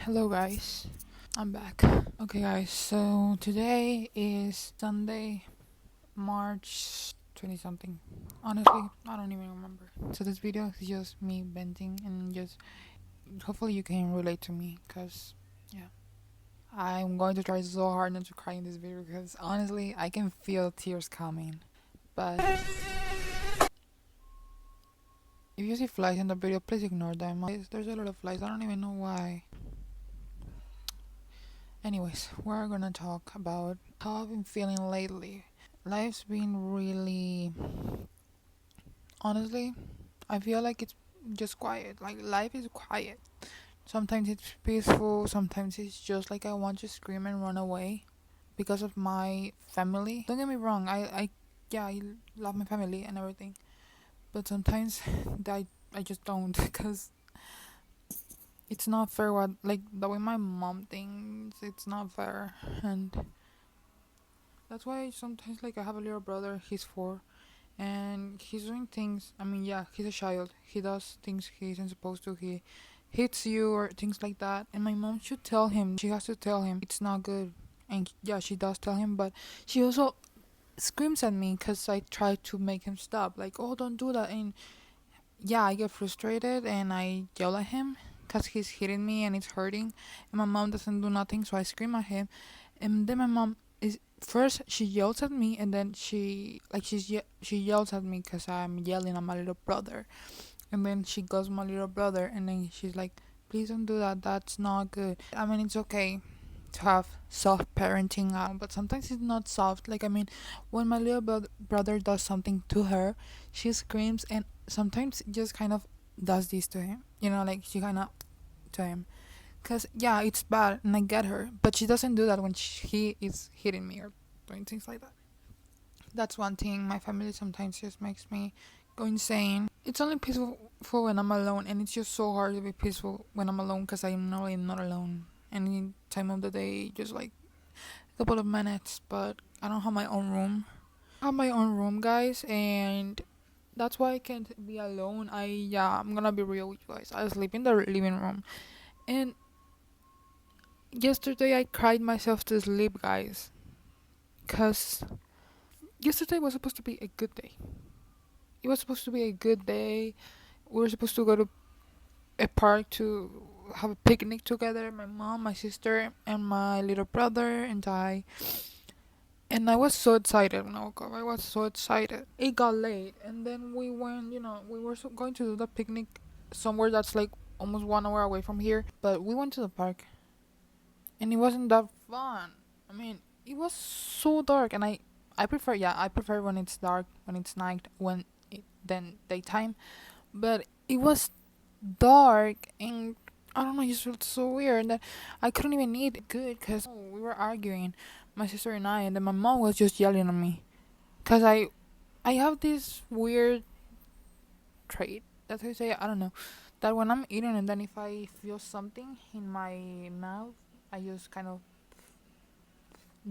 Hello, guys. I'm back. Okay, guys. So today is Sunday, March 20 something. Honestly, I don't even remember. So this video is just me venting and just hopefully you can relate to me because, yeah. I'm going to try so hard not to cry in this video because honestly, I can feel tears coming. But if you see flies in the video, please ignore them. There's a lot of flies. I don't even know why. Anyways, we're gonna talk about how I've been feeling lately. Life's been really. Honestly, I feel like it's just quiet. Like, life is quiet. Sometimes it's peaceful, sometimes it's just like I want to scream and run away because of my family. Don't get me wrong, yeah, I love my family and everything. But sometimes I just don't because it's not fair what, like, the way my mom thinks, it's not fair. And that's why sometimes, like, I have a little brother, he's 4, and he's doing things. I mean, yeah, he's a child. He does things he isn't supposed to. He hits you or things like that. And my mom should tell him. She has to tell him it's not good. And yeah, she does tell him, but she also screams at me because I try to make him stop. Like, oh, don't do that. And yeah, I get frustrated and I yell at him because he's hitting me and it's hurting. And my mom doesn't do nothing, so I scream at him. And then my mom is first she yells at me, and then she yells at me because I'm yelling at my little brother. And then she goes my little brother, and then she's like, please don't do that, that's not good. I mean, it's okay to have soft parenting, but sometimes it's not soft. Like, I mean, when my little brother does something to her, she screams, and sometimes just kind of does this to him, like she kind of to him. Because, yeah, it's bad, and I get her. But she doesn't do that when he is hitting me or doing things like that. That's one thing. My family sometimes just makes me go insane. It's only peaceful when I'm alone, and it's just so hard to be peaceful when I'm alone because I'm normally not alone. Any time of the day, just like a couple of minutes. But I don't have my own room. I have my own room, guys, and that's why I can't be alone. I'm gonna be real with you guys. I sleep in the living room, and yesterday I cried myself to sleep, guys. Because yesterday was supposed to be a good day. It was supposed to be a good day. We were supposed to go to a park to have a picnic together. My mom, my sister, and my little brother, and I. And I was so excited when I woke up. I was so excited. It got late, and then we went, we were going to do the picnic somewhere that's like almost 1 hour away from here. But we went to the park, and it wasn't that fun. I mean, it was so dark, and I prefer when it's dark, when it's night, then daytime. But it was dark, and I don't know, it just felt so weird that I couldn't even eat good because we were arguing, my sister and I, and then my mom was just yelling at me because I have this weird trait. That's how you say it, I don't know. That when I'm eating and then if I feel something in my mouth, I just kind of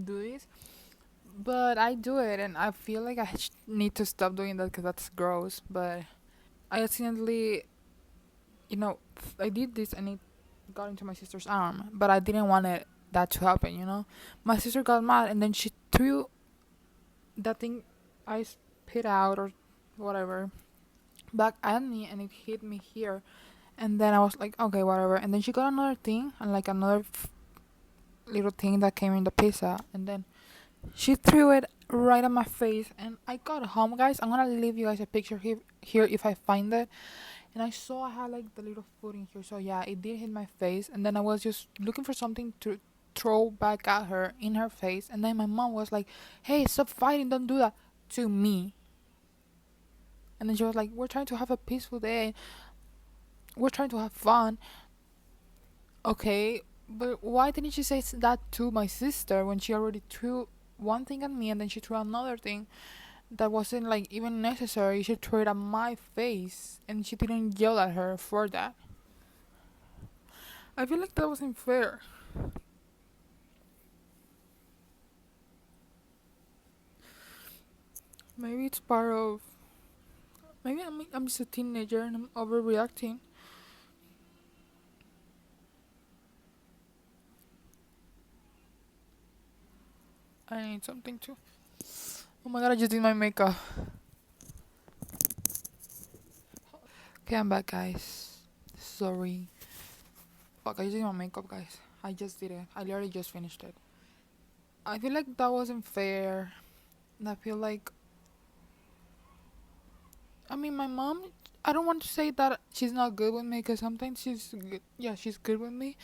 do this. But I do it, and I feel like I need to stop doing that because that's gross. But I accidentally, you know, I did this and it got into my sister's arm, but I didn't want that to happen. My sister got mad and then she threw that thing I spit out or whatever back at me, and it hit me here. And then I was like, okay, whatever. And then she got another thing, and like another little thing that came in the pizza, and then she threw it right at my face. And I got home, guys. I'm gonna leave you guys a picture here if I find it. And I saw I had like the little food in here, so yeah, it did hit my face. And then I was just looking for something to throw back at her in her face. And then my mom was like, hey, stop fighting, don't do that, to me. And then she was like, we're trying to have a peaceful day, we're trying to have fun. Okay, but why didn't she say that to my sister when she already threw one thing at me and then she threw another thing that wasn't like even necessary? She threw it at my face and she didn't yell at her for that. I feel like that wasn't fair. Maybe it's part of. Maybe I'm just a teenager and I'm overreacting. I need something too. Oh my god, I just did my makeup. Okay, I'm back, guys. Sorry. Fuck, I just did my makeup, guys. I just did it. I literally just finished it. I feel like that wasn't fair. And I feel like, I mean, my mom, I don't want to say that she's not good with me because sometimes she's good. Yeah, she's good with me.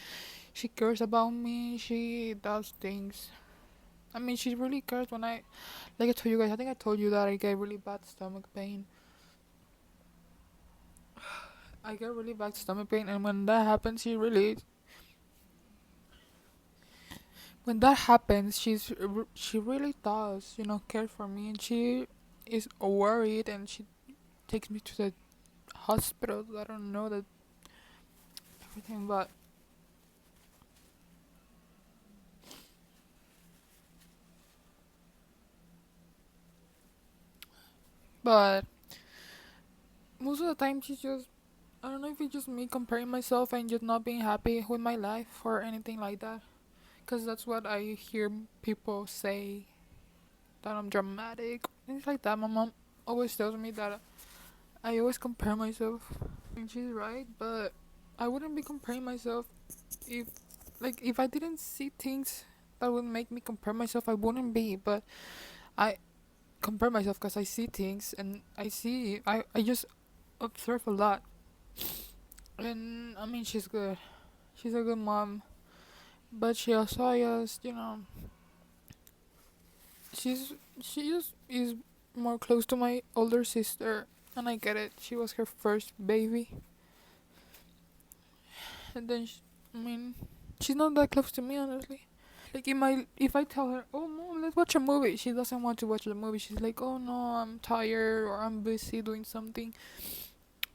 She cares about me. She does things. I mean, she really cares when like I told you guys, I think I told you that I get really bad stomach pain. I get really bad stomach pain, and when that happens, when that happens, she really does, care for me, and she is worried, and she takes me to the hospital. I don't know that everything, but most of the time she's just. I don't know if it's just me comparing myself and just not being happy with my life or anything like that. Because that's what I hear people say, that I'm dramatic. Things like that. My mom always tells me that I always compare myself. And she's right, but I wouldn't be comparing myself if, if I didn't see things that would make me compare myself, I wouldn't be. But I compare myself because I see things and I just observe a lot. And I mean, she's good. She's a good mom. But she also just, she just is more close to my older sister, and I get it. She was her first baby, and then I mean, she's not that close to me, honestly. Like if I tell her, "Oh mom, let's watch a movie," she doesn't want to watch the movie. She's like, "Oh no, I'm tired or I'm busy doing something."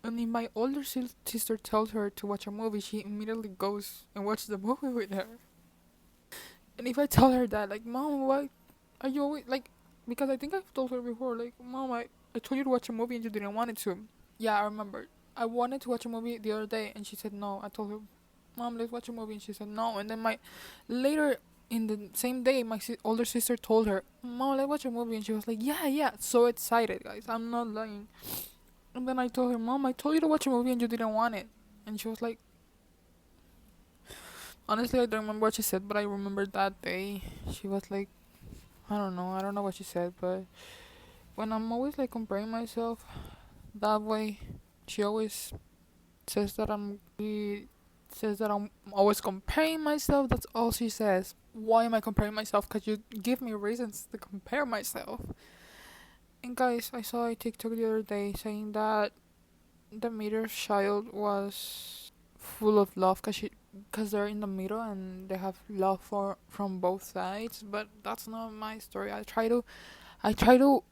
And if my older sister tells her to watch a movie, she immediately goes and watches the movie with her. And if I tell her that, like, "Mom, why are you always like?" Because I think I've told her before, like, "Mom, I told you to watch a movie and you didn't want it to." Yeah, I remember. I wanted to watch a movie the other day, and she said no. I told her, "Mom, let's watch a movie," and she said no. And then later in the same day, my older sister told her, "Mom, let's watch a movie," and she was like, "Yeah, yeah," so excited, guys. I'm not lying. And then I told her, "Mom, I told you to watch a movie and you didn't want it," and she was like, honestly, I don't remember what she said, but I remember that day she was like, I don't know what she said, but when I'm always like comparing myself that way, she always says that she says that I'm always comparing myself. That's all she says. Why am I comparing myself? Cause you give me reasons to compare myself. And guys, I saw a TikTok the other day saying that the middle child was full of love cause they're in the middle and they have love for from both sides. But that's not my story. I try to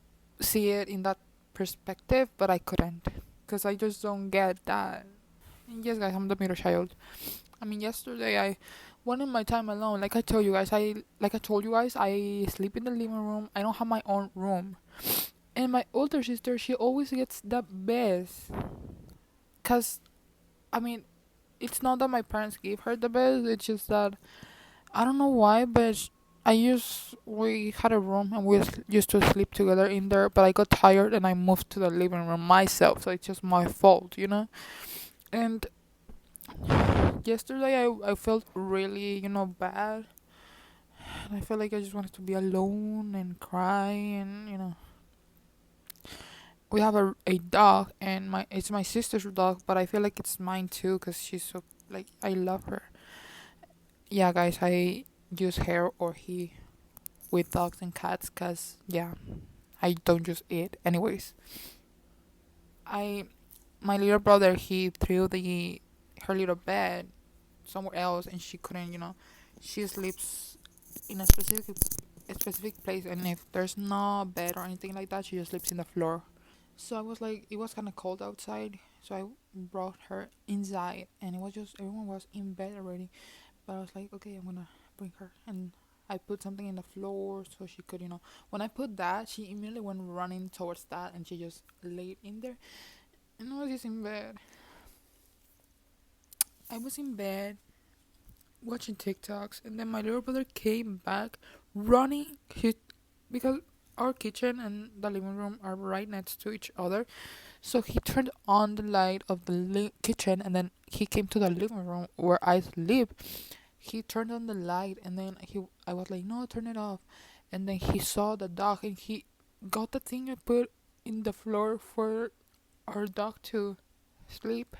see it in that perspective, but I couldn't, cause I just don't get that. And yes, guys, I'm the middle child. I mean, yesterday I wanted my time alone. Like I told you guys, I sleep in the living room. I don't have my own room. And my older sister, she always gets the best. Cause I mean, it's not that my parents gave her the best. It's just that I don't know why, but we had a room and we used to sleep together in there. But I got tired and I moved to the living room myself. So it's just my fault. And yesterday I felt really bad, and I felt like I just wanted to be alone and cry. And we have a dog, and it's my sister's dog, but I feel like it's mine too because she's so, like, I love her. Yeah, guys, I use her or he with dogs and cats because, yeah, I don't just eat anyways. I My little brother, he threw the her little bed somewhere else, and she couldn't. She sleeps in a specific place, and if there's no bed or anything like that, she just sleeps in the floor. So I was like, it was kind of cold outside, so I brought her inside, and it was just everyone was in bed already. But I was like, okay, I'm gonna bring her, and I put something in the floor so she could. When I put that, she immediately went running towards that, and she just laid in there, and I was just in bed. I was in bed watching TikToks, and then my little brother came back running. He because our kitchen and the living room are right next to each other. So he turned on the light of the kitchen, and then he came to the living room where I sleep. He turned on the light, and then I was like, no, turn it off. And then he saw the dog, and he got the thing I put in the floor for our dog to sleep.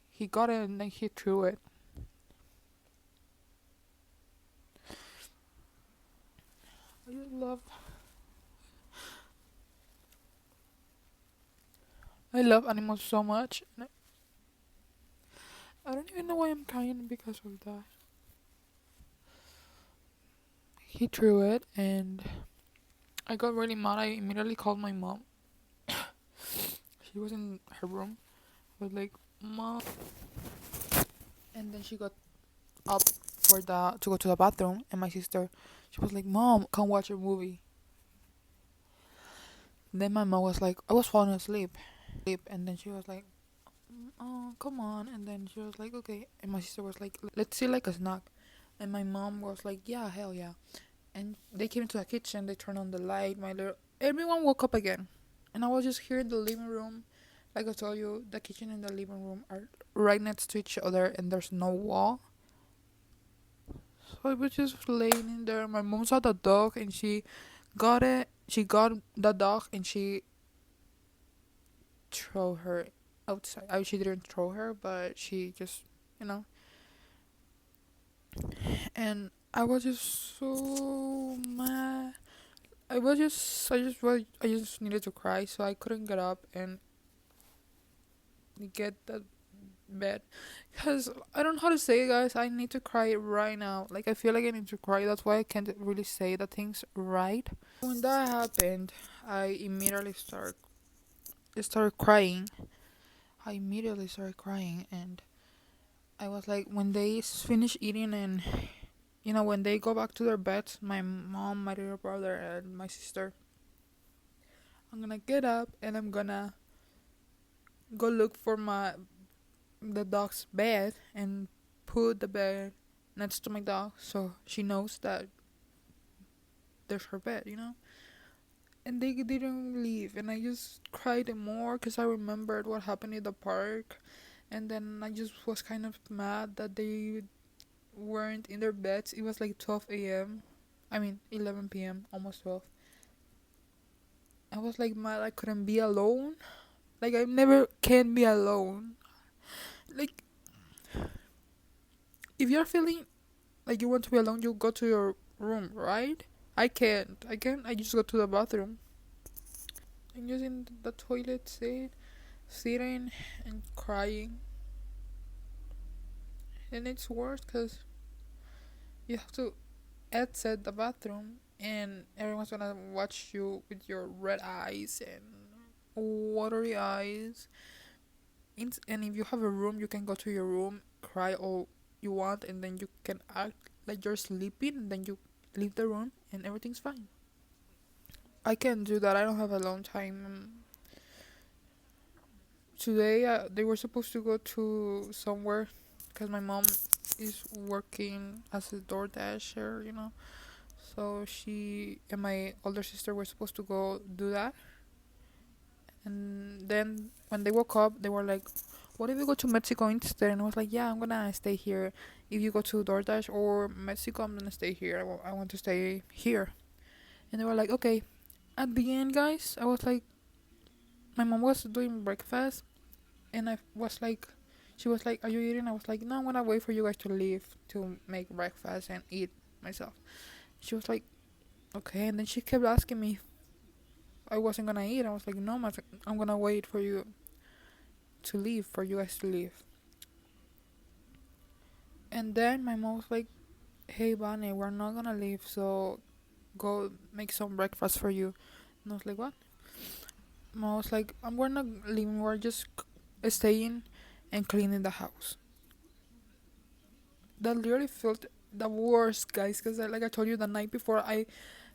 He got it, and then he threw it. I just love, I love animals so much. And I don't even know why I'm crying because of that. He threw it, and I got really mad. I immediately called my mom. She was in her room. I was like, Mom. And then she got up for the to go to the bathroom, and my sister, she was like, Mom, come watch a movie. Then my mom was like, I was falling asleep. And then she was like, oh, come on. And then she was like, okay. And my sister was like, let's see like a snack. And my mom was like, yeah, hell yeah. And they came into the kitchen, they turned on the light, everyone woke up again. And I was just here in the living room. Like I told you, the kitchen and the living room are right next to each other, and there's no wall. So I was just laying in there. My mom saw the dog, and she got it. She got the dog, and she throw her outside. She didn't throw her, but she just, you know. And I was just so mad. I just needed to cry, so I couldn't get up and get the bed. Cause I don't know how to say it, guys. I need to cry right now. Like I feel like I need to cry. That's why I can't really say the things right. When that happened, I immediately started crying. I immediately started crying, and I was like, when they finish eating, and when they go back to their beds, my mom, my little brother, and my sister, I'm gonna get up and I'm gonna go look for the dog's bed and put the bed next to my dog so she knows that there's her bed. And they didn't leave, and I just cried more because I remembered what happened in the park, and then I just was kind of mad that they weren't in their beds. It was like 12 a.m. I mean 11 p.m., almost 12. I was like mad I couldn't be alone. Like I never can be alone. Like if you're feeling like you want to be alone, you go to your room, right? I can't. I just go to the bathroom. I'm just in the toilet sitting and crying. And it's worse because you have to exit the bathroom and everyone's gonna watch you with your red eyes and watery eyes. And if you have a room, you can go to your room, cry all you want, and then you can act like you're sleeping, and then you leave the room, and everything's fine. I can do that. I don't have alone time. Today, they were supposed to go to somewhere because my mom is working as a door dasher. So she and my older sister were supposed to go do that. And then when they woke up, they were like, what if we go to Mexico instead? And I was like, yeah, I'm gonna stay here. If you go to DoorDash or Mexico, I'm gonna stay here. I want to stay here. And they were like, okay. At the end, guys, I was like, my mom was doing breakfast, and I was like, she was like, are you eating? I was like, no, I'm gonna wait for you guys to leave to make breakfast and eat myself. She was like, okay. And then she kept asking me if I wasn't gonna eat. I was like, no, I'm gonna wait for you to leave, for you guys to leave. And then my mom was like, hey, Bunny, we're not gonna leave, so go make some breakfast for you. And I was like, what? Mom was like, we're not leaving, we're just staying and cleaning the house. That literally felt the worst, guys, because like I told you the night before, I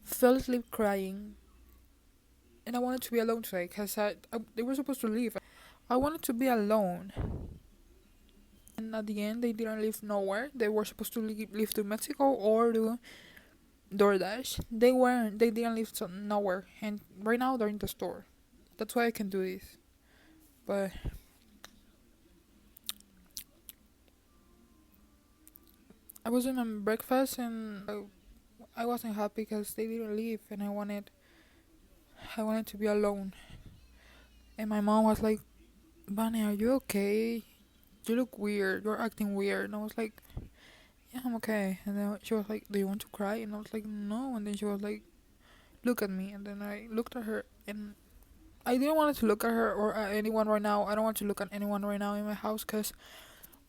fell asleep crying. And I wanted to be alone today because they were supposed to leave. I wanted to be alone. And at the end, they didn't leave nowhere. They were supposed to leave to Mexico or to DoorDash. They weren't. They didn't live nowhere, and right now they're in the store. That's why I can do this. But I was in my breakfast and I wasn't happy because they didn't leave, and I wanted to be alone. And my mom was like, "Bunny, are you okay? You look weird. You're acting weird." And I was like, "Yeah, I'm okay." And then she was like, "Do you want to cry?" And I was like, "No." And then she was like, "Look at me." And then I looked at her, and I didn't want to look at her or at anyone right now. I don't want to look at anyone right now in my house because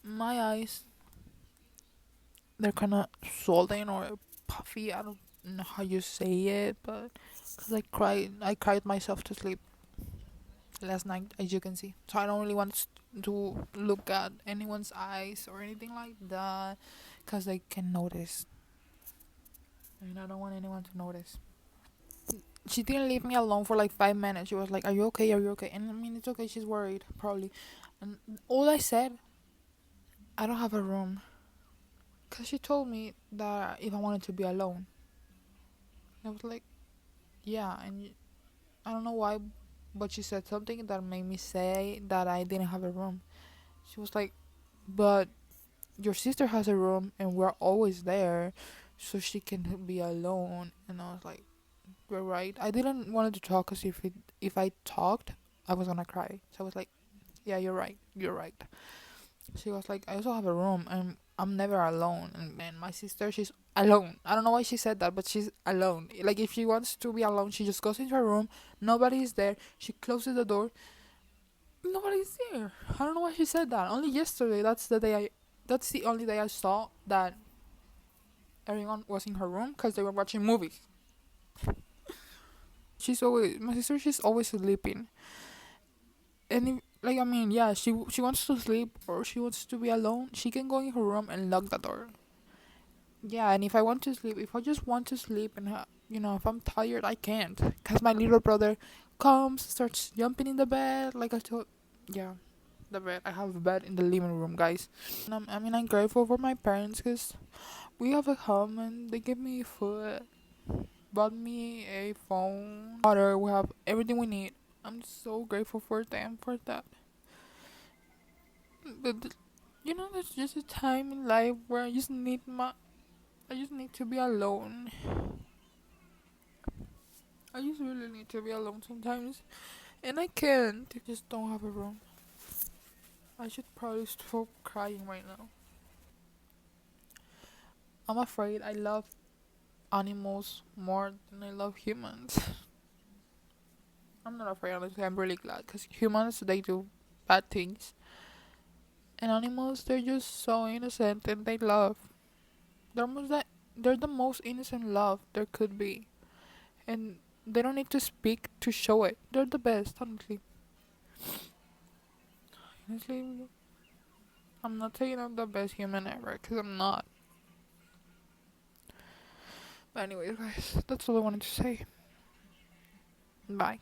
my eyes, they're kind of swollen or puffy. I don't know how you say it, but because I cried myself to sleep last night, as you can see. So I don't really want to look at anyone's eyes or anything like that because they can notice. And I don't want anyone to notice. She didn't leave me alone for like 5 minutes. She was like, "Are you okay? Are you okay?" And I mean, it's okay. She's worried, probably. And all I said, "I don't have a room." Because she told me that if I wanted to be alone. I was like, "Yeah." And I don't know why, but she said something that made me say that I didn't have a room. She was like, "But your sister has a room and we're always there, so she can be alone." And I was like, "You're right." I didn't want to talk because if I talked, I was gonna cry. So I was like, "Yeah, you're right. You're right." She was like, "I also have a room and I'm never alone." And man, my sister, she's alone. I don't know why she said that, but she's alone. Like if she wants to be alone, she just goes into her room. Nobody is there. She closes the door. Nobody's there. I don't know why she said that. Only yesterday. That's the only day I saw that everyone was in her room because they were watching movies. My sister. She's always sleeping, and like I mean, yeah, she wants to sleep or she wants to be alone. She can go in her room and lock the door. Yeah, and if I want to sleep, if I just want to sleep and if I'm tired, I can't. Cause my little brother comes, starts jumping in the bed, like I told. Yeah, the bed. I have a bed in the living room, guys. And I'm grateful for my parents, cause we have a home and they give me food, bought me a phone, water. We have everything we need. I'm so grateful for them for that. But there's just a time in life where I just need to be alone. I just really need to be alone sometimes, and I can't. I just don't have a room. I should probably stop crying right now. I'm afraid I love animals more than I love humans. I'm not afraid, honestly. I'm really glad because humans they do bad things, and animals they're just so innocent and they love. They're most that they're the most innocent love there could be, and they don't need to speak to show it. They're the best, honestly. Honestly, I'm not saying I'm the best human ever because I'm not. But anyways, guys, that's all I wanted to say. Bye.